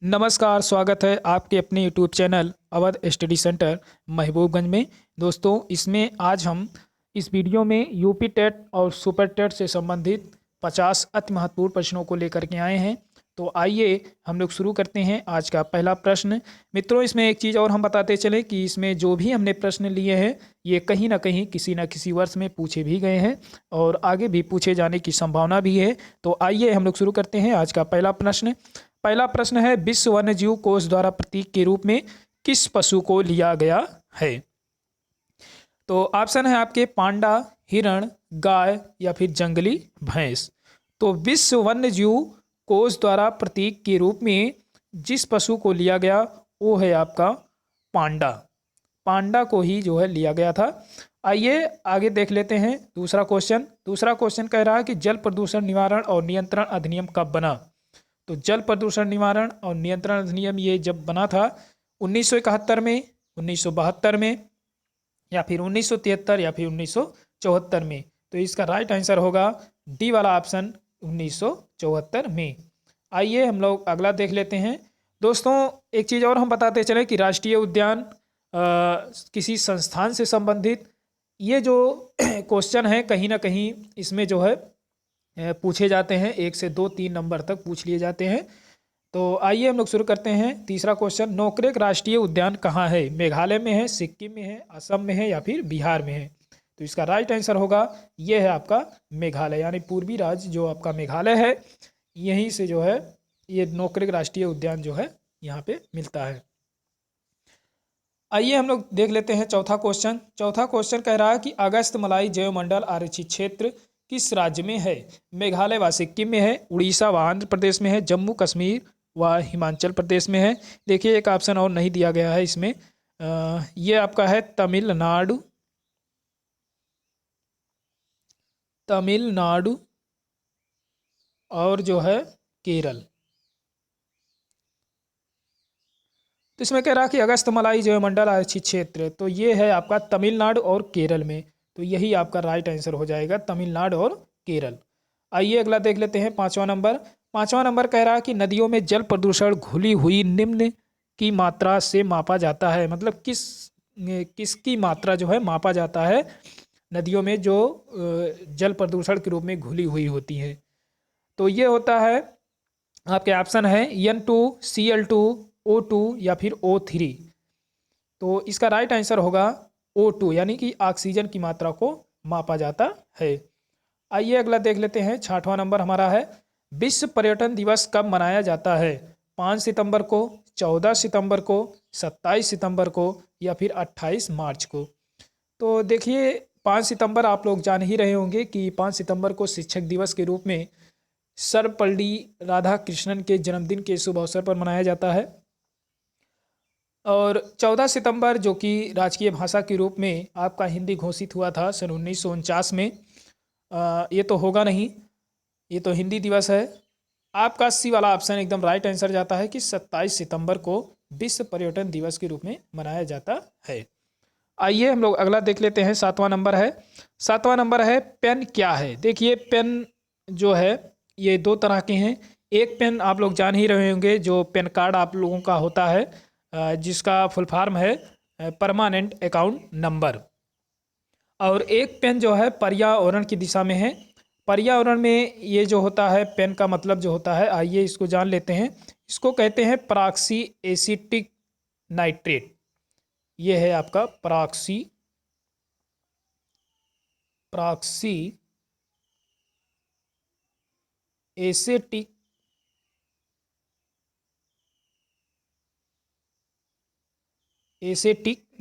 नमस्कार, स्वागत है आपके अपने YouTube channel Awadh study centre Mahbubganj में। दोस्तों, इसमें आज हम इस वीडियो में यूपी टेट और सुपर टेट से संबंधित 50 अति महत्वपूर्ण प्रश्नों को लेकर के आए हैं। तो आइए हम लोग शुरू करते हैं आज का पहला प्रश्न। मित्रों, इसमें एक चीज़ और हम बताते चलें कि इसमें जो भी हमने प्रश्न लिए हैं ये कहीं ना कहीं किसी न किसी वर्ष में पूछे भी गए हैं और आगे भी पूछे जाने की संभावना भी है। तो आइए हम लोग शुरू करते हैं आज का पहला प्रश्न। पहला प्रश्न है, विश्व वन्यजीव कोष द्वारा प्रतीक के रूप में किस पशु को लिया गया है? तो ऑप्शन है आपके पांडा, हिरण, गाय या फिर जंगली भैंस। तो विश्व वन्यजीव कोष द्वारा प्रतीक के रूप में जिस पशु को लिया गया वो है आपका पांडा। पांडा को ही जो है लिया गया था। आइए आगे देख लेते हैं दूसरा क्वेश्चन। दूसरा क्वेश्चन कह रहा है कि जल प्रदूषण निवारण और नियंत्रण अधिनियम कब बना? तो जल प्रदूषण निवारण और नियंत्रण अधिनियम ये जब बना था 1971 में, 1972 में या फिर 1973 या फिर 1974 में। तो इसका राइट आंसर होगा डी वाला ऑप्शन 1974 में। आइए हम लोग अगला देख लेते हैं। दोस्तों, एक चीज़ और हम बताते चले कि राष्ट्रीय उद्यान किसी संस्थान से संबंधित ये जो क्वेश्चन है कहीं ना कहीं इसमें जो है पूछे जाते हैं। 1 से 2, 3 नंबर तक पूछ लिए जाते हैं। तो आइए हम लोग शुरू करते हैं। तीसरा क्वेश्चन, नोकरेक राष्ट्रीय उद्यान कहाँ है? मेघालय में है, सिक्किम में है, असम में है या फिर बिहार में है? तो इसका राइट आंसर होगा ये है आपका मेघालय, यानी पूर्वी राज्य जो आपका मेघालय है यहीं से जो है ये नोकरेक राष्ट्रीय उद्यान जो है यहाँ पे मिलता है। आइए हम लोग देख लेते हैं चौथा क्वेश्चन। चौथा क्वेश्चन कह रहा है कि अगस्तमलाई जैवमंडल आरक्षित क्षेत्र किस राज्य में है? मेघालय व सिक्किम में है, उड़ीसा व आंध्र प्रदेश में है, जम्मू कश्मीर व हिमाचल प्रदेश में है। देखिए एक ऑप्शन और नहीं दिया गया है इसमें। ये आपका है तमिलनाडु, तमिलनाडु और जो है केरल। तो इसमें कह रहा है कि अगस्तमलाई जैवमंडल आरक्षित क्षेत्र, तो ये है आपका तमिलनाडु और केरल में। तो यही आपका राइट आंसर हो जाएगा, तमिलनाडु और केरल। आइए अगला देख लेते हैं पांचवा नंबर। पांचवा नंबर कह रहा है कि नदियों में जल प्रदूषण घुली हुई निम्न की मात्रा से मापा जाता है। मतलब किसकी मात्रा जो है मापा जाता है नदियों में जो जल प्रदूषण के रूप में घुली हुई होती है। तो ये होता है आपके ऑप्शन है N2, Cl2, O2 या फिर O3। तो इसका राइट आंसर होगा O2, यानी कि ऑक्सीजन की मात्रा को मापा जाता है। आइए अगला देख लेते हैं। छठवां नंबर हमारा है, विश्व पर्यटन दिवस कब मनाया जाता है? 5 सितंबर को, 14 सितंबर को, 27 सितंबर को या फिर 28 मार्च को? तो देखिए 5 सितंबर आप लोग जान ही रहे होंगे कि 5 सितंबर को शिक्षक दिवस के रूप में सर्वपल्ली राधाकृष्णन के जन्मदिन के शुभ अवसर पर मनाया जाता है। और 14 सितंबर जो कि राजकीय भाषा के रूप में आपका हिंदी घोषित हुआ था सन 1949 में। ये तो होगा नहीं, ये तो हिंदी दिवस है। आपका सी वाला ऑप्शन एकदम राइट आंसर जाता है कि 27 सितंबर को विश्व पर्यटन दिवस के रूप में मनाया जाता है। आइए हम लोग अगला देख लेते हैं। सातवां नंबर है। सातवां नंबर है, पेन क्या है? देखिए पेन जो है ये 2 तरह के हैं। एक पेन आप लोग जान ही रहे होंगे जो पेन कार्ड आप लोगों का होता है, जिसका फुल फॉर्म है परमानेंट अकाउंट नंबर। और एक पेन जो है पर्यावरण की दिशा में है। पर्यावरण में ये जो होता है पेन का मतलब जो होता है, आइए इसको जान लेते हैं। इसको कहते हैं पराक्सी एसिटिक नाइट्रेट। ये है आपका पराक्सी एसिटिक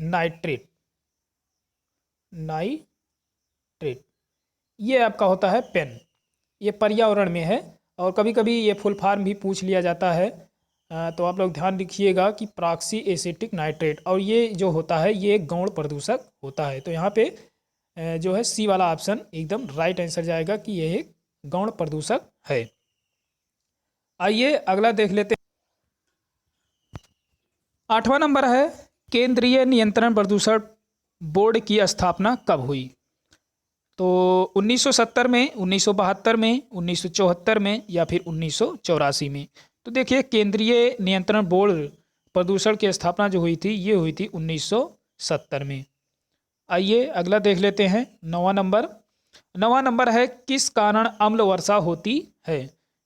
नाइट्रेट। ये आपका होता है पेन। ये पर्यावरण में है और कभी कभी ये फुल फॉर्म भी पूछ लिया जाता है। तो आप लोग ध्यान रखिएगा कि पराक्सी एसिटिक नाइट्रेट, और ये जो होता है ये गौण प्रदूषक होता है। तो यहाँ पे जो है सी वाला ऑप्शन एकदम राइट आंसर जाएगा कि यह एक गौण प्रदूषक है। आइए अगला देख लेते हैं। 8वां नंबर है, केंद्रीय नियंत्रण प्रदूषण बोर्ड की स्थापना कब हुई? तो 1970 में, 1972 में, 1974 में या फिर 1984 में? तो देखिए केंद्रीय नियंत्रण बोर्ड प्रदूषण की स्थापना जो हुई थी ये हुई थी 1970 में। आइए अगला देख लेते हैं। 9वां नंबर है किस कारण अम्ल वर्षा होती है?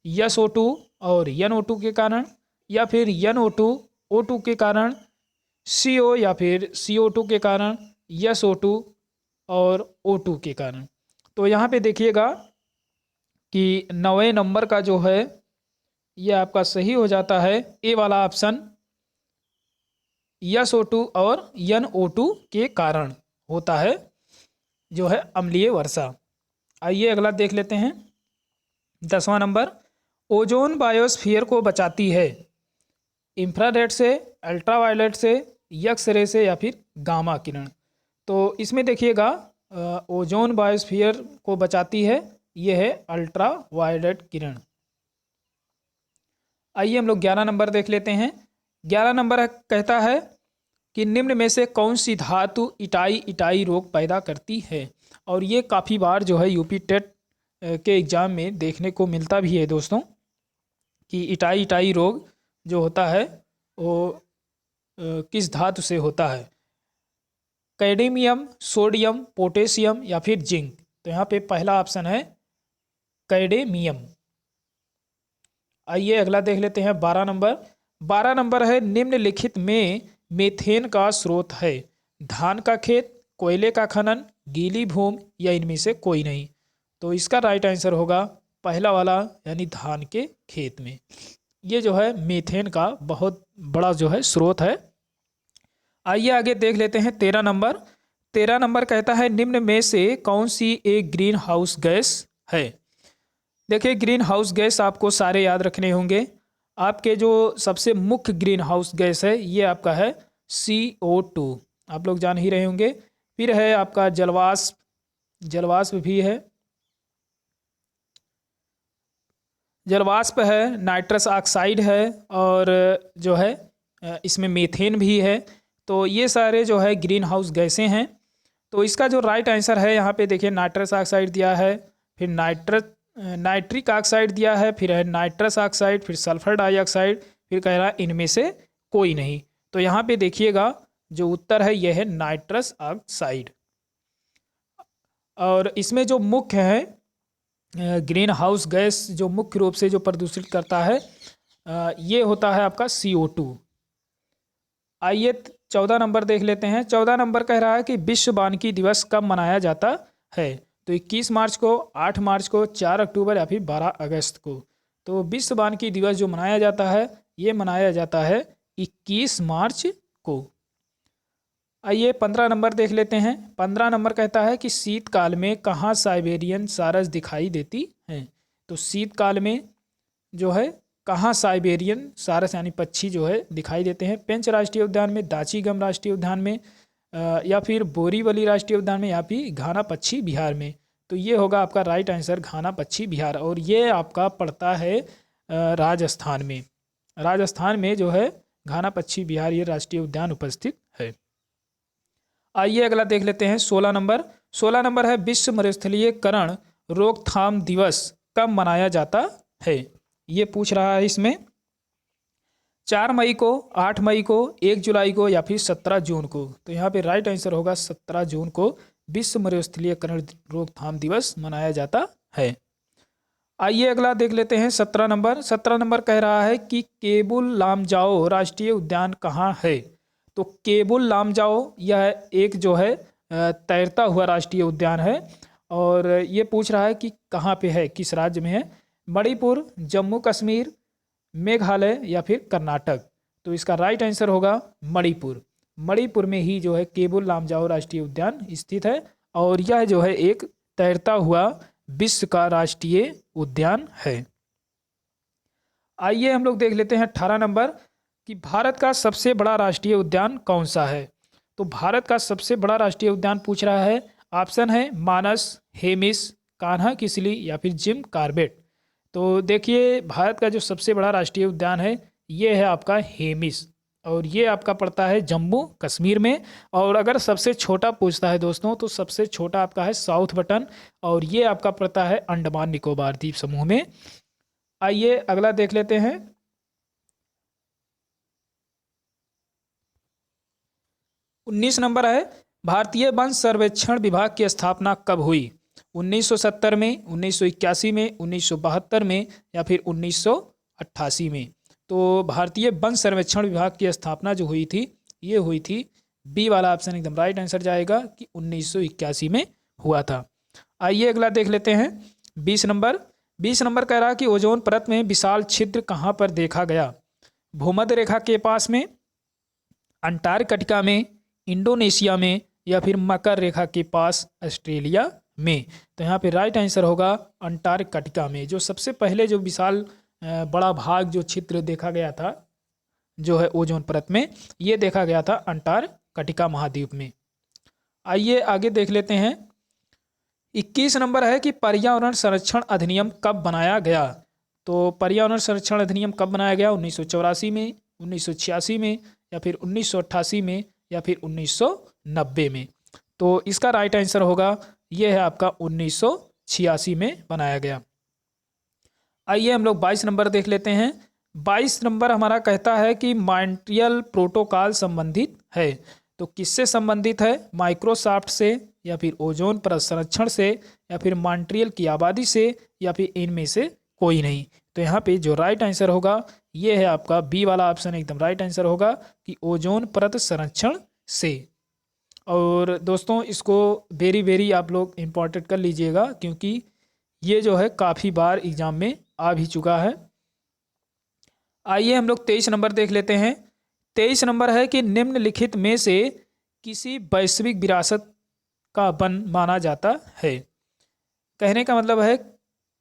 SO2 और NO2 के कारण, या फिर NO2 O2 के कारण, CO या फिर CO2 के कारण, SO2 और O2 के कारण। तो यहाँ पे देखिएगा कि 9वें नंबर का जो है ये आपका सही हो जाता है ए वाला ऑप्शन, SO2 और NO2 के कारण होता है जो है अम्लीय वर्षा। आइए अगला देख लेते हैं। 10वां नंबर, ओजोन बायोस्फीयर को बचाती है इंफ्रारेड से, अल्ट्रावायलेट से, एक्स रे से या फिर गामा किरण। तो इसमें देखिएगा ओजोन बायोस्फीयर को बचाती है ये है अल्ट्रावायलेट किरण। आइए हम लोग 11 नंबर देख लेते हैं। 11 नंबर कहता है कि निम्न में से कौन सी धातु इटाई रोग पैदा करती है? और ये काफ़ी बार जो है यूपी टेट के एग्ज़ाम में देखने को मिलता भी है दोस्तों कि इटाई रोग जो होता है वो किस धातु से होता है? कैडमियम, सोडियम, पोटेशियम या फिर जिंक। तो यहाँ पे पहला ऑप्शन है कैडमियम। आइए अगला देख लेते हैं 12 नंबर। 12 नंबर है निम्नलिखित में मीथेन का स्रोत है धान का खेत, कोयले का खनन, गीली भूमि या इनमें से कोई नहीं। तो इसका राइट आंसर होगा पहला वाला यानी धान के खेत में। ये जो है मीथेन का बहुत बड़ा जो है स्रोत है। आइए आगे देख लेते हैं 13 नंबर। 13 नंबर कहता है निम्न में से कौन सी एक ग्रीन हाउस गैस है? देखिए ग्रीन हाउस गैस आपको सारे याद रखने होंगे। आपके जो सबसे मुख्य ग्रीन हाउस गैस है ये आपका है CO2, आप लोग जान ही रहे होंगे। फिर है आपका जलवाष्प, जलवाष्प भी है, जलवाष्प है, नाइट्रस ऑक्साइड है और जो है इसमें मीथेन भी है। तो ये सारे जो है ग्रीन हाउस गैसें हैं। तो इसका जो राइट आंसर है यहाँ पे देखिए नाइट्रस ऑक्साइड दिया है, फिर नाइट्रिक ऑक्साइड दिया है, फिर है नाइट्रस ऑक्साइड, फिर सल्फर डाइऑक्साइड, फिर कह रहा है इनमें से कोई नहीं। तो यहाँ पे देखिएगा जो उत्तर है यह है नाइट्रस ऑक्साइड। और इसमें जो मुख्य है ग्रीन हाउस गैस जो मुख्य रूप से जो प्रदूषित करता है ये होता है आपका CO2। आइए 14 नंबर देख लेते हैं। 14 नंबर कह रहा है कि विश्व वानिकी दिवस कब मनाया जाता है? तो 21 मार्च को, 8 मार्च को, 4 अक्टूबर या फिर 12 अगस्त को। तो विश्व वानिकी दिवस जो मनाया जाता है ये मनाया जाता है 21 मार्च को। आइए 15 नंबर देख लेते हैं। 15 नंबर कहता है कि शीतकाल में कहाँ साइबेरियन सारस दिखाई देती हैं? तो शीतकाल में जो है कहाँ साइबेरियन सारस यानी पक्षी जो है दिखाई देते हैं? पेंच राष्ट्रीय उद्यान में, दाची गम राष्ट्रीय उद्यान में, या फिर बोरीवली राष्ट्रीय उद्यान में, या फिर घाना पक्षी बिहार में। तो ये होगा आपका राइट आंसर घाना पक्षी बिहार। और ये आपका पड़ता है राजस्थान में। राजस्थान में जो है घाना पक्षी बिहार ये राष्ट्रीय उद्यान उपस्थित है। आइए अगला देख लेते हैं 16 नंबर। 16 नंबर है विश्व मरुस्थलीकरण रोकथाम दिवस कब मनाया जाता है? ये पूछ रहा है इसमें 4 मई को, 8 मई को, 1 जुलाई को या फिर 17 जून को। तो यहाँ पे राइट आंसर होगा 17 जून को विश्व मरुस्थलीकरण रोकथाम दिवस मनाया जाता है। आइए अगला देख लेते हैं 17 नंबर। 17 नंबर कह रहा है कि केबुल लामजाओ राष्ट्रीय उद्यान कहाँ है? तो केबुल लामजाओ यह एक जो है तैरता हुआ राष्ट्रीय उद्यान है और ये पूछ रहा है कि कहाँ पे है, किस राज्य में है? मणिपुर, जम्मू कश्मीर, मेघालय या फिर कर्नाटक। तो इसका राइट आंसर होगा मणिपुर। मणिपुर में ही जो है केबुल लामजाओ राष्ट्रीय उद्यान स्थित है और यह जो है एक तैरता हुआ विश्व का राष्ट्रीय उद्यान है। आइए हम लोग देख लेते हैं 18 नंबर कि भारत का सबसे बड़ा राष्ट्रीय उद्यान कौन सा है? तो भारत का सबसे बड़ा राष्ट्रीय उद्यान पूछ रहा है। ऑप्शन है मानस, हेमिस, कान्हा किसली या फिर जिम कॉर्बेट। तो देखिए भारत का जो सबसे बड़ा राष्ट्रीय उद्यान है ये है आपका हेमिस और ये आपका पड़ता है जम्मू कश्मीर में। और अगर सबसे छोटा पूछता है दोस्तों तो सबसे छोटा आपका है साउथ बटन और ये आपका पड़ता है अंडमान निकोबार द्वीप समूह में। आइए अगला देख लेते हैं 19 नंबर है, भारतीय वन सर्वेक्षण विभाग की स्थापना कब हुई? 1970 में, 1981 में, 1972 में या फिर 1988 में? तो भारतीय वन सर्वेक्षण विभाग की स्थापना जो हुई थी, ये हुई थी, बी वाला ऑप्शन एकदम राइट आंसर जाएगा कि 1981 में हुआ था। आइए अगला देख लेते हैं 20 नंबर। 20 नंबर कह रहा कि ओजोन परत में विशाल छिद्र कहाँ पर देखा गया? भूमध्य रेखा के पास में, अंटार्कटिका में, इंडोनेशिया में या फिर मकर रेखा के पास ऑस्ट्रेलिया में? तो यहाँ पे राइट आंसर होगा अंटार्कटिका में। जो सबसे पहले जो विशाल बड़ा भाग जो छिद्र देखा गया था जो है ओजोन परत में, ये देखा गया था अंटार्कटिका महाद्वीप में। आइए आगे देख लेते हैं। 21 नंबर है कि पर्यावरण संरक्षण अधिनियम कब बनाया गया? तो पर्यावरण संरक्षण अधिनियम कब बनाया गया? 1984 में, 1986 में या फिर 1988 में या फिर 1990 में? तो इसका राइट आंसर होगा, ये है आपका 1986 में बनाया गया। आइए हम लोग 22 नंबर देख लेते हैं। 22 नंबर हमारा कहता है कि मॉन्ट्रियल प्रोटोकॉल संबंधित है। तो किससे संबंधित है? माइक्रोसॉफ्ट से या फिर ओजोन परत संरक्षण से या फिर मॉन्ट्रियल की आबादी से या फिर इनमें से कोई नहीं? तो यहाँ पे जो राइट आंसर होगा ये है आपका बी वाला ऑप्शन एकदम राइट आंसर होगा कि ओजोन परत संरक्षण से। और दोस्तों इसको वेरी आप लोग इम्पोर्टेंट कर लीजिएगा, क्योंकि ये जो है काफ़ी बार एग्जाम में आ भी चुका है। आइए हम लोग 23 नंबर देख लेते हैं। 23 नंबर है कि निम्नलिखित में से किसी वैश्विक विरासत का वन माना जाता है? कहने का मतलब है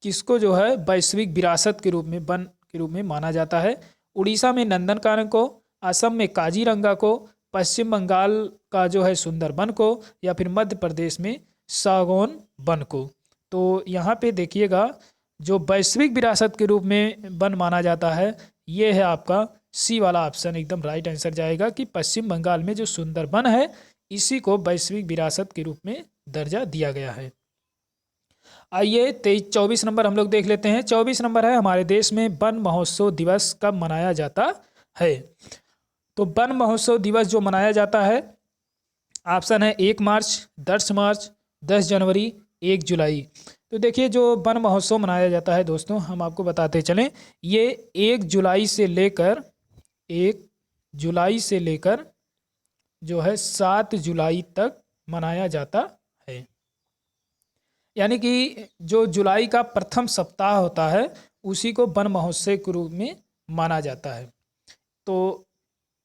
किसको जो है वैश्विक विरासत के रूप में, वन के रूप में माना जाता है? उड़ीसा में नंदनकानन को, असम में काजीरंगा को, पश्चिम बंगाल का जो है सुंदरबन को या फिर मध्य प्रदेश में सागौन वन को? तो यहाँ पे देखिएगा जो वैश्विक विरासत के रूप में वन माना जाता है ये है आपका सी वाला ऑप्शन एकदम राइट आंसर जाएगा कि पश्चिम बंगाल में जो सुंदरबन है इसी को वैश्विक विरासत के रूप में दर्जा दिया गया है। आइए 24 नंबर हम लोग देख लेते हैं। 24 नंबर है, हमारे देश में वन महोत्सव दिवस कब मनाया जाता है? तो वन महोत्सव दिवस जो मनाया जाता है, ऑप्शन है 1 मार्च, 10 मार्च, 10 जनवरी, 1 जुलाई। तो देखिए जो वन महोत्सव मनाया जाता है दोस्तों, हम आपको बताते चलें, ये 1 जुलाई से लेकर जो है 7 जुलाई तक मनाया जाता है। यानी कि जो जुलाई का प्रथम सप्ताह होता है उसी को वन महोत्सव के रूप में माना जाता है। तो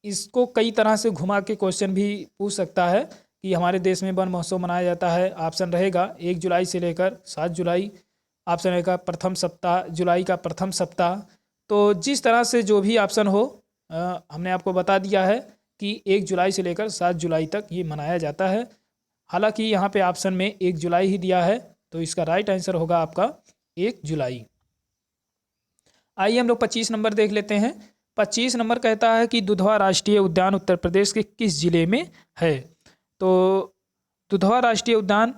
इसको कई तरह से घुमा के क्वेश्चन भी पूछ सकता है कि हमारे देश में वन महोत्सव मनाया जाता है। ऑप्शन रहेगा 1 जुलाई से लेकर 7 जुलाई, ऑप्शन रहेगा प्रथम सप्ताह, जुलाई का प्रथम सप्ताह। तो जिस तरह से जो भी ऑप्शन हो हमने आपको बता दिया है कि 1 जुलाई से लेकर 7 जुलाई तक ये मनाया जाता है। हालांकि यहाँ पे ऑप्शन में 1 जुलाई ही दिया है, तो इसका राइट आंसर होगा आपका 1 जुलाई। आइए हम लोग 25 नंबर देख लेते हैं। 25 नंबर कहता है कि दुधवा राष्ट्रीय उद्यान उत्तर प्रदेश के किस जिले में है? तो दुधवा राष्ट्रीय उद्यान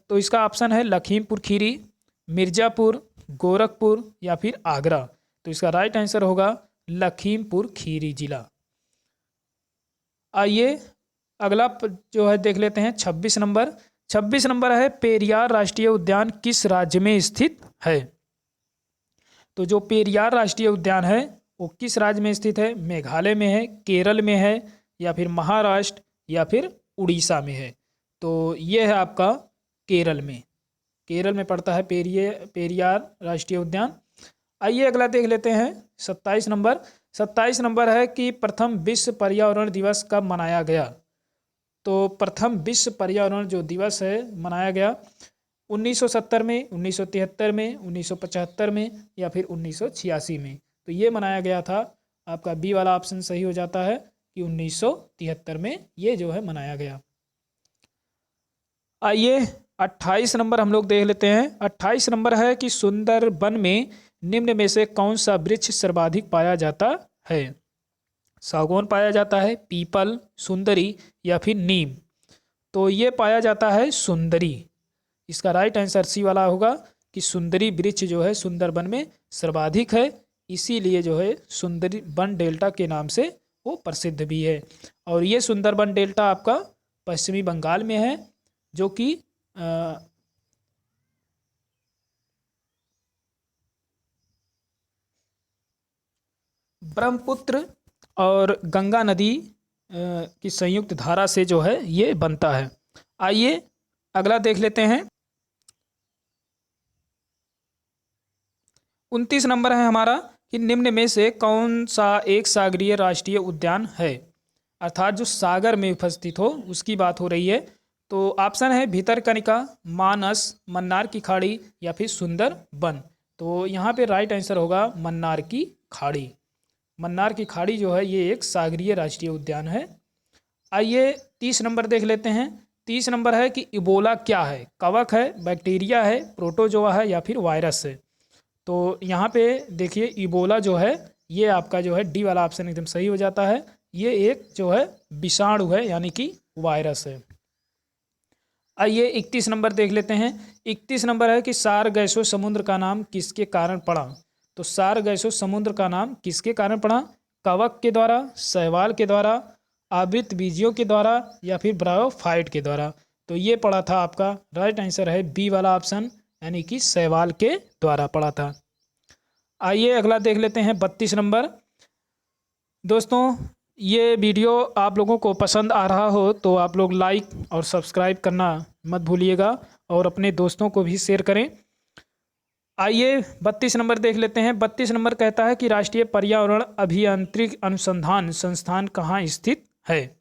तो इसका ऑप्शन है लखीमपुर खीरी, मिर्ज़ापुर, गोरखपुर या फिर आगरा। तो इसका राइट आंसर होगा लखीमपुर खीरी जिला। आइए अगला जो है देख लेते हैं 26 नंबर। 26 नंबर है, पेरियार राष्ट्रीय उद्यान किस राज्य में स्थित है? तो जो पेरियार राष्ट्रीय उद्यान है वो किस राज्य में स्थित है? मेघालय में है, केरल में है या फिर महाराष्ट्र या फिर उड़ीसा में है? तो ये है आपका केरल में पड़ता है पेरियार राष्ट्रीय उद्यान। आइए अगला देख लेते हैं 27 नंबर। 27 नंबर है कि प्रथम विश्व पर्यावरण दिवस कब मनाया गया? तो प्रथम विश्व पर्यावरण जो दिवस है मनाया गया 1970 में, 1973 में, 1975 में या फिर 1986 में? तो ये मनाया गया था, आपका बी वाला ऑप्शन सही हो जाता है कि 1973 में ये जो है मनाया गया। आइए 28 नंबर हम लोग देख लेते हैं। 28 नंबर है कि सुंदरबन में निम्न में से कौन सा वृक्ष सर्वाधिक पाया जाता है? सागौन पाया जाता है, पीपल, सुंदरी या फिर नीम? तो ये पाया जाता है सुंदरी। इसका राइट आंसर सी वाला होगा कि सुंदरी वृक्ष जो है सुंदरबन में सर्वाधिक है, इसीलिए जो है सुंदरी वन डेल्टा के नाम से वो प्रसिद्ध भी है। और ये सुंदरबन डेल्टा आपका पश्चिमी बंगाल में है, जो कि ब्रह्मपुत्र और गंगा नदी की संयुक्त धारा से जो है ये बनता है। आइए अगला देख लेते हैं। 29 नंबर है हमारा कि निम्न में से कौन सा एक सागरीय राष्ट्रीय उद्यान है, अर्थात जो सागर में उपस्थित हो उसकी बात हो रही है। तो ऑप्शन है भितरकनिका, मानस, मन्नार की खाड़ी या फिर सुंदरबन। तो यहाँ पे राइट आंसर होगा मन्नार की खाड़ी। मन्नार की खाड़ी जो है ये एक सागरीय राष्ट्रीय उद्यान है। आइए 30 नंबर देख लेते हैं। 30 नंबर है कि इबोला क्या है, कवक है, बैक्टीरिया है, प्रोटोजोआ है या फिर वायरस है। तो यहाँ पे देखिए इबोला जो है ये आपका जो है डी वाला ऑप्शन एकदम सही हो जाता है। ये एक जो है विषाणु है यानी कि वायरस है। आइए 31 नंबर देख लेते हैं। 31 नंबर है कि सारगैसो समुद्र का नाम किसके कारण पड़ा। तो सारगैसो समुद्र का नाम किसके कारण पड़ा, कवक के द्वारा, शैवाल के द्वारा, आवृत बीजियों के द्वारा या फिर ब्रायोफाइट के द्वारा। तो ये पड़ा था आपका राइट आंसर है बी वाला ऑप्शन यानी कि शैवाल के द्वारा पड़ा था। आइए अगला देख लेते हैं 32 नंबर। दोस्तों ये वीडियो आप लोगों को पसंद आ रहा हो तो आप लोग लाइक और सब्सक्राइब करना मत भूलिएगा और अपने दोस्तों को भी शेयर करें। आइए 32 नंबर देख लेते हैं। 32 नंबर कहता है कि राष्ट्रीय पर्यावरण अभियांत्रिक अनुसंधान संस्थान कहाँ स्थित है।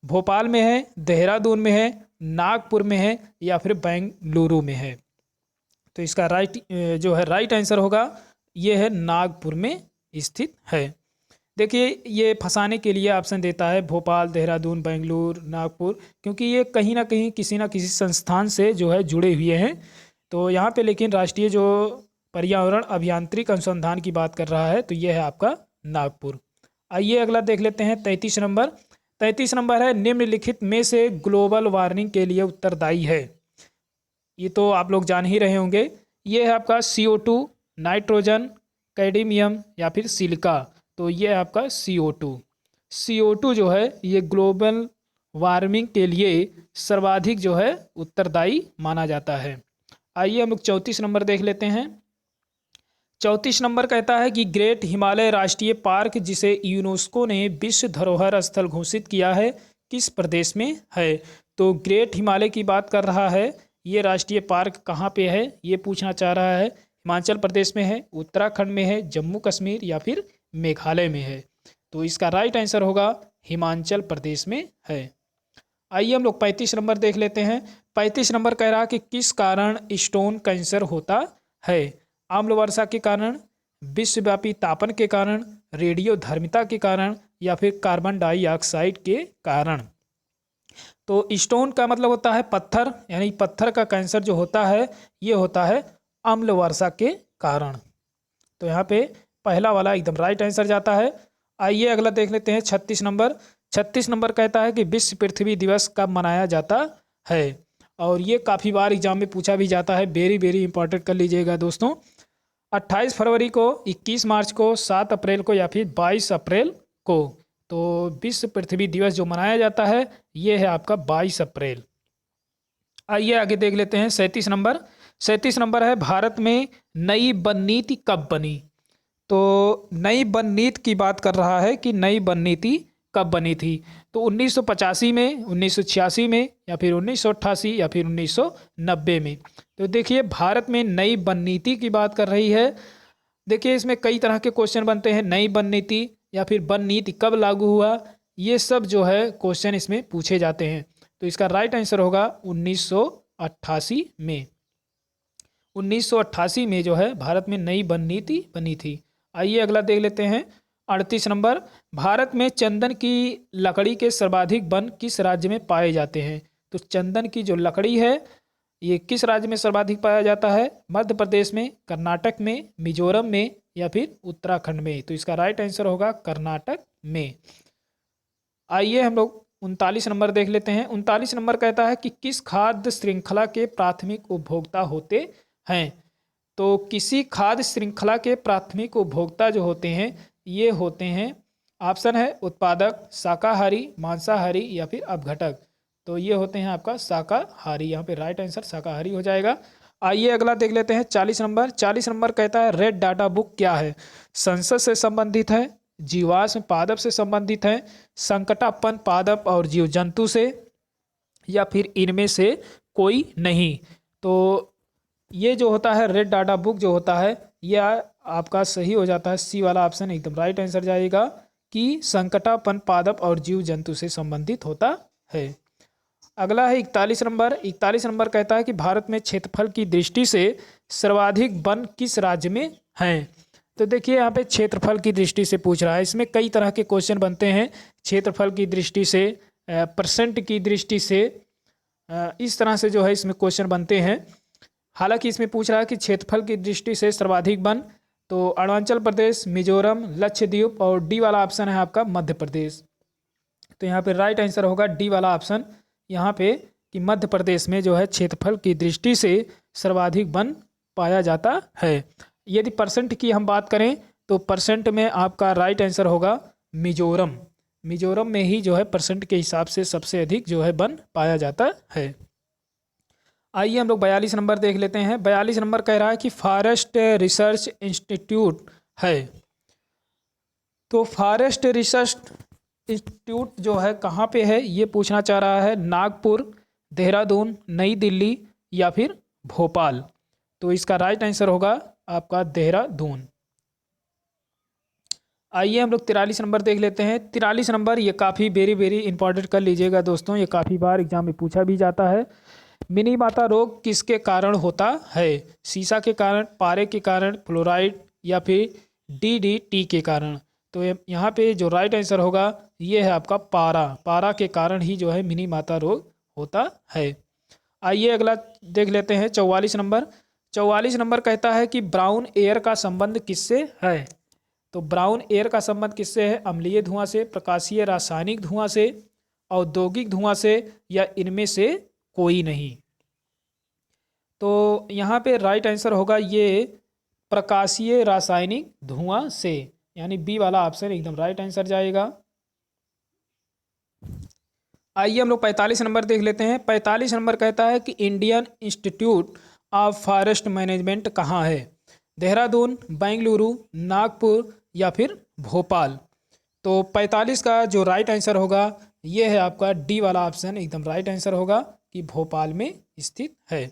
भोपाल में है, देहरादून में है, नागपुर में है या फिर बेंगलुरु में है। तो इसका राइट आंसर होगा ये है नागपुर में स्थित है। देखिए ये फंसाने के लिए ऑप्शन देता है भोपाल, देहरादून, बेंगलुरु, नागपुर, क्योंकि ये कहीं ना किसी संस्थान से जो है जुड़े हुए हैं। तो यहाँ पे लेकिन राष्ट्रीय जो पर्यावरण अभियांत्रिक अनुसंधान की बात कर रहा है तो ये है आपका नागपुर। आइए अगला देख लेते हैं 33 नंबर। 33 नंबर है निम्नलिखित में से ग्लोबल वार्मिंग के लिए उत्तरदायी है। ये तो आप लोग जान ही रहे होंगे। ये है आपका CO2, नाइट्रोजन, कैडमियम या फिर सिलिका। तो ये है आपका CO2 जो है ये ग्लोबल वार्मिंग के लिए सर्वाधिक जो है उत्तरदायी माना जाता है। आइए हम लोग 34 नंबर देख लेते हैं। 34 नंबर कहता है कि ग्रेट हिमालय राष्ट्रीय पार्क जिसे यूनेस्को ने विश्व धरोहर स्थल घोषित किया है किस प्रदेश में है। तो ग्रेट हिमालय की बात कर रहा है। ये राष्ट्रीय पार्क कहाँ पे है ये पूछना चाह रहा है। हिमाचल प्रदेश में है, उत्तराखंड में है, जम्मू कश्मीर या फिर मेघालय में है। तो इसका राइट आंसर होगा हिमाचल प्रदेश में है। आइए हम लोग 35 नंबर देख लेते हैं। 35 नंबर कह रहा कि किस कारण स्टोन कैंसर होता है। आम्ल वर्षा के कारण, विश्वव्यापी तापन के कारण, रेडियोधर्मिता के कारण या फिर कार्बन डाइऑक्साइड के कारण। तो स्टोन का मतलब होता है पत्थर, यानी पत्थर का कैंसर जो होता है ये होता है अम्ल वर्षा के कारण। तो यहाँ पे पहला वाला एकदम राइट आंसर जाता है। आइए अगला देख लेते हैं 36 नंबर। 36 नंबर कहता है कि विश्व पृथ्वी दिवस कब मनाया जाता है। और ये काफ़ी बार एग्जाम में पूछा भी जाता है, वेरी वेरी इंपॉर्टेंट कर लीजिएगा दोस्तों। 28 फरवरी को, 21 मार्च को, 7 अप्रैल को या फिर 22 अप्रैल को। तो विश्व पृथ्वी दिवस जो मनाया जाता है ये है आपका 22 अप्रैल। आइए आगे देख लेते हैं 37 नंबर। 37 नंबर है भारत में नई वन नीति कब बनी। तो नई वन नीति की बात कर रहा है कि नई वन नीति कब बनी थी। तो 1985 में, 1986 में या फिर 1988 या फिर 1990 में। तो देखिए भारत में नई वन नीति की बात कर रही है। देखिए इसमें कई तरह के क्वेश्चन बनते हैं, नई वन नीति या फिर वन नीति कब लागू हुआ, ये सब जो है क्वेश्चन इसमें पूछे जाते हैं। तो इसका राइट आंसर होगा 1988 में। 1988 में जो है भारत में नई वन नीति बनी थी। आइए अगला देख लेते हैं 38 नंबर। भारत में चंदन की लकड़ी के सर्वाधिक वन किस राज्य में पाए जाते हैं। तो चंदन की जो लकड़ी है ये किस राज्य में सर्वाधिक पाया जाता है। मध्य प्रदेश में, कर्नाटक में, मिजोरम में या फिर उत्तराखंड में। तो इसका राइट आंसर होगा कर्नाटक में। आइए हम लोग 39 नंबर देख लेते हैं। 39 नंबर कहता है कि किस खाद्य श्रृंखला के प्राथमिक उपभोक्ता होते हैं। तो किसी खाद्य श्रृंखला के प्राथमिक उपभोक्ता जो होते हैं ये होते हैं ऑप्शन है उत्पादक, शाकाहारी, मांसाहारी या फिर अपघटक। तो ये होते हैं आपका शाकाहारी, यहाँ पे राइट आंसर शाकाहारी हो जाएगा। आइए अगला देख लेते हैं 40 नंबर। 40 नंबर कहता है रेड डाटा बुक क्या है? संसद से संबंधित है, जीवाश्म पादप से संबंधित है, संकटापन्न पादप और जीव जंतु से, या फिर इनमें से कोई नहीं। तो ये जो होता है रेड डाटा बुक जो होता है यह आपका सही हो जाता है, सी वाला ऑप्शन एकदम राइट आंसर जाएगा कि संकटापन्न पादप और जीव जंतु से संबंधित होता है। अगला है 41 नंबर। 41 नंबर कहता है कि भारत में क्षेत्रफल की दृष्टि से सर्वाधिक वन किस राज्य में हैं? तो देखिए यहाँ पे क्षेत्रफल की दृष्टि से पूछ रहा है, इसमें कई तरह के क्वेश्चन बनते हैं। क्षेत्रफल की दृष्टि से, परसेंट की दृष्टि से, इस तरह से जो है इसमें क्वेश्चन बनते हैं। हालांकि इसमें पूछ रहा है कि क्षेत्रफल की दृष्टि से सर्वाधिक वन, तो अरुणाचल प्रदेश, मिजोरम, लक्षद्वीप और डी वाला ऑप्शन है आपका मध्य प्रदेश। तो यहाँ पे राइट आंसर होगा डी वाला ऑप्शन यहाँ पे कि मध्य प्रदेश में जो है क्षेत्रफल की दृष्टि से सर्वाधिक वन पाया जाता है। यदि परसेंट की हम बात करें तो परसेंट में आपका राइट आंसर होगा मिजोरम। मिजोरम में ही जो है परसेंट के हिसाब से सबसे अधिक जो है वन पाया जाता है। आइए हम लोग 42 नंबर देख लेते हैं। 42 नंबर कह रहा है कि फॉरेस्ट रिसर्च इंस्टीट्यूट है। तो फॉरेस्ट रिसर्च इंस्टीट्यूट जो है कहाँ पे है ये पूछना चाह रहा है। नागपुर, देहरादून, नई दिल्ली या फिर भोपाल। तो इसका राइट आंसर होगा आपका देहरादून। आइए हम लोग 43 नंबर देख लेते हैं। 43 नंबर ये काफ़ी वेरी इंपॉर्टेंट कर लीजिएगा दोस्तों, ये काफ़ी बार एग्जाम में पूछा भी जाता है। मिनी माता रोग किसके कारण होता है? सीसा के कारण, पारे के कारण, फ्लोराइड या फिर डीडीटी के कारण। तो यहाँ पे जो राइट आंसर होगा ये है आपका पारा। पारा के कारण ही जो है मिनी माता रोग होता है। आइए अगला देख लेते हैं 44 नंबर। 44 नंबर कहता है कि ब्राउन एयर का संबंध किससे है? तो ब्राउन एयर का संबंध किससे है? अम्लीय धुआं से, प्रकाशीय रासायनिक धुआं से, औद्योगिक धुआं से या इनमें से कोई नहीं। तो यहाँ पे राइट आंसर होगा ये प्रकाशीय रासायनिक धुआं से, यानी बी वाला ऑप्शन एकदम राइट आंसर जाएगा। आइए हम लोग 45 नंबर देख लेते हैं। 45 नंबर कहता है कि Indian institute of forest management कहाँ है? देहरादून, बेंगलुरु, नागपुर या फिर भोपाल। तो 45 का जो राइट आंसर होगा ये है आपका डी वाला ऑप्शन एकदम राइट आंसर होगा कि भोपाल में स्थित है।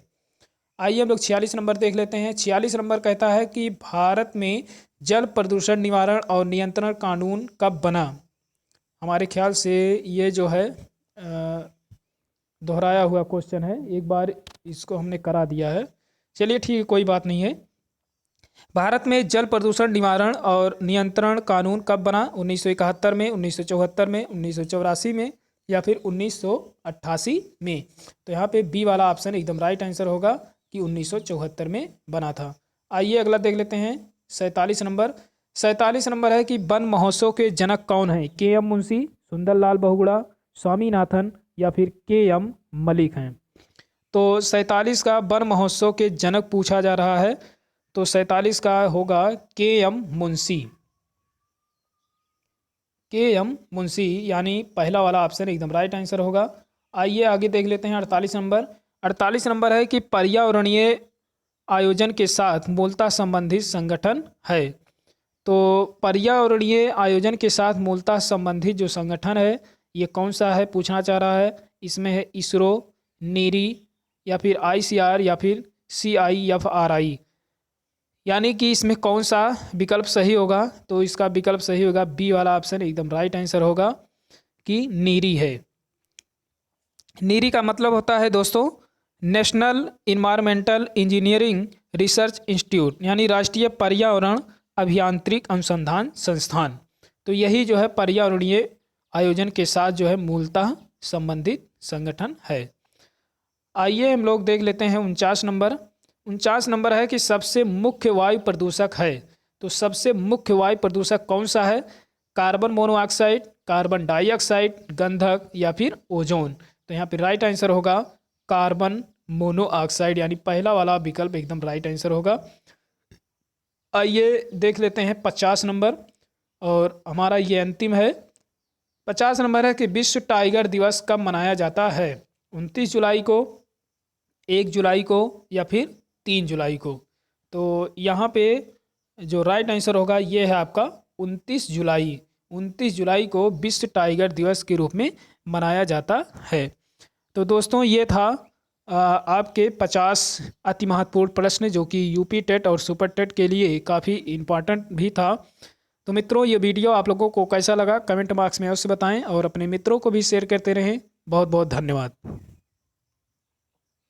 आइए हम लोग 46 नंबर देख लेते हैं। 46 नंबर कहता है कि भारत में जल प्रदूषण निवारण और नियंत्रण कानून कब बना? हमारे ख्याल से ये जो है दोहराया हुआ क्वेश्चन है, एक बार इसको हमने करा दिया है। चलिए ठीक है, कोई बात नहीं है। भारत में जल प्रदूषण निवारण और नियंत्रण कानून कब बना? 1971 में, 1974 में, 1984 में या फिर 1988 में। तो यहाँ पे बी वाला ऑप्शन एकदम राइट आंसर होगा कि 1974 में बना था। आइए अगला देख लेते हैं 47 नंबर। 47 नंबर है कि वन महोत्सव के जनक कौन है? के.एम. मुंशी, सुंदरलाल बहुगुणा, स्वामीनाथन या फिर के.एम. मलिक हैं। तो 47 का वन महोत्सव के जनक पूछा जा रहा है, तो 47 का होगा के.एम. मुंशी। के.एम. मुंशी यानी पहला वाला ऑप्शन एकदम राइट आंसर होगा। आइए आगे देख लेते हैं 48 नंबर। 48 नंबर है कि पर्यावरणीय आयोजन के साथ मूलतः संबंधित संगठन है। तो पर्यावरणीय आयोजन के साथ मूलतः संबंधित जो संगठन है ये कौन सा है पूछना चाह रहा है। इसमें है इसरो, नीरी या फिर ICR या फिर CIFRI, यानी कि इसमें कौन सा विकल्प सही होगा? तो इसका विकल्प सही होगा बी वाला ऑप्शन एकदम राइट आंसर होगा कि नीरी है। नीरी का मतलब होता है दोस्तों national environmental engineering research institute, यानी राष्ट्रीय पर्यावरण अभियांत्रिक अनुसंधान संस्थान। तो यही जो है पर्यावरणीय आयोजन के साथ जो है मूलतः संबंधित संगठन है। आइए हम लोग देख लेते हैं 49 नंबर। 49 नंबर है कि सबसे मुख्य वायु प्रदूषक है। तो सबसे मुख्य वायु प्रदूषक कौन सा है? कार्बन मोनोऑक्साइड, कार्बन डाइऑक्साइड, गंधक या फिर ओजोन। तो यहाँ पे राइट आंसर होगा कार्बन मोनोऑक्साइड, यानी पहला वाला विकल्प एकदम राइट आंसर होगा। आइए देख लेते हैं 50 नंबर। और हमारा ये अंतिम है। 50 नंबर है कि विश्व टाइगर दिवस कब मनाया जाता है? 29 जुलाई को, 1 जुलाई को या फिर 3 जुलाई को? तो यहाँ पे जो राइट आंसर होगा ये है आपका 29 जुलाई। 29 जुलाई को विश्व टाइगर दिवस के रूप में मनाया जाता है। तो दोस्तों ये था आपके 50 अति महत्वपूर्ण प्रश्न, जो कि यूपी टेट और सुपर टेट के लिए काफ़ी इम्पॉर्टेंट भी था। तो मित्रों, ये वीडियो आप लोगों को कैसा लगा कमेंट बॉक्स में अवश्य बताएं और अपने मित्रों को भी शेयर करते रहें। बहुत बहुत धन्यवाद।